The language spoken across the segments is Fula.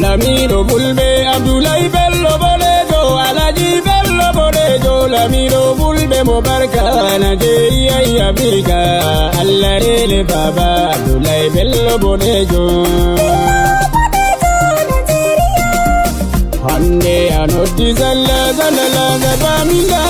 Lamiro Fulbe Abdoulaye Bello Bodejo Alaji Bello Bodejo Lamiro Fulbe Mubarka Nigeria ya Afrika Allah rele baba Abdoulaye Bello Bodejo Hande anoti zalla zalla la bamila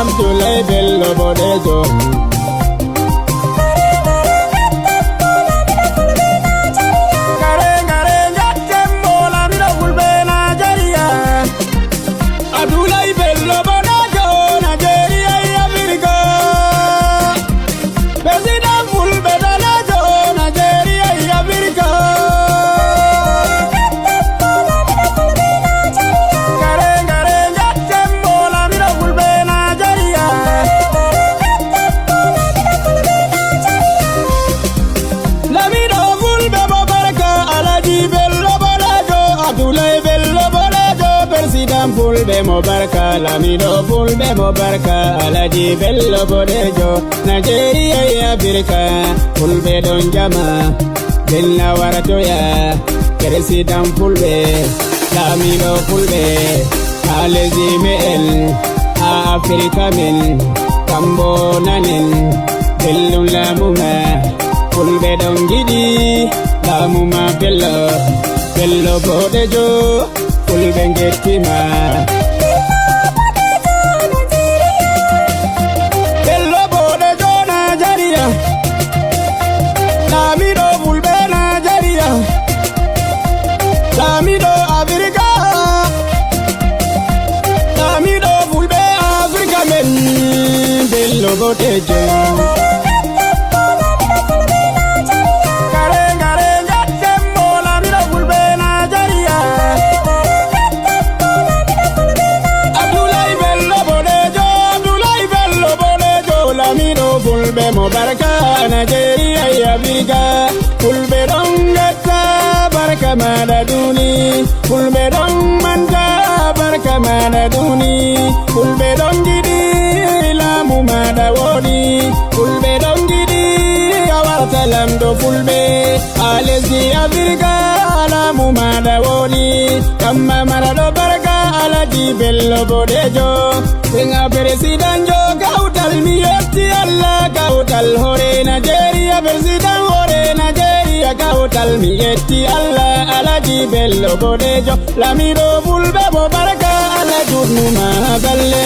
Abdoulaye Bello Bodejo Abdoulaye Bello Bodejo Nigeria ya Afrika President Fulbe Bodejo Nigeria ya Afrika Abdoulaye Bello Bodejo President Fulbe Mubarka Lamido Fulbe Mubarka Alaji Bello Bodejo Nigeria ya Afrika Fulbe don jama Bello waratoya President Fulbe Lamido Fulbe Alaji Mel Afrika men Kambo nanen Bello lamuma Fulbe don gidi Lamuma Bello Bello Bodejo Fulbe ngetima Bello Bodejo Nigeria Lamido Fulbe Nigeria Lamido Afrika Lamido Fulbe Afrika men Bello Bodejo Fulbe Mubarka Nigeria ya Afrika Fulbe don gata barka madaduni Fulbe don manta barka madaduni Fulbe don gidi lamu madawoni Fulbe don gidi awarta lamdo Fulbe alezi Afrika lamu madawoni Kama marado barka Alaji Bello Bodejo Singa President jo kautal miyeti Allah kautal hore Nigeria President hore Nigeria kautal miyeti Allah Alaji Bello Bodejo Lamido Fulbe Mubarka Alaji Numa Galle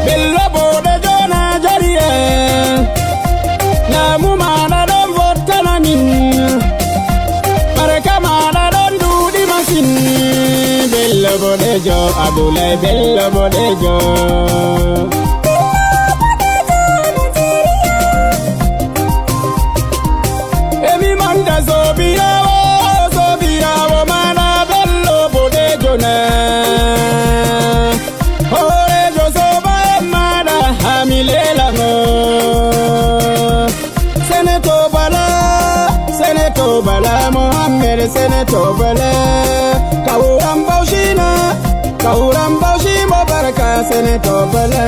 Bello Bodejo Nigeria Namu mana don votana min Baraka mana don dudi masin Bello Bodejo Abdoulaye Bello Bodejo Emi manda sobirawo mana Bello Bodejo na Bala Mohammed Senator Bala Kauram Bauchi Mubarka Senator Bala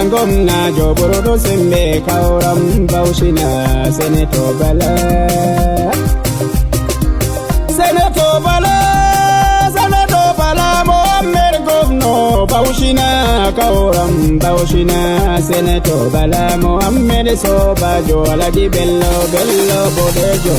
Gomna Joborodo Sembe Kauram Bauchi na Senator Bala Mohammed Govno Bauchi na Kauram Bauchi na Senator Bala Mohammed Sobajo Alaji Bello Bodejo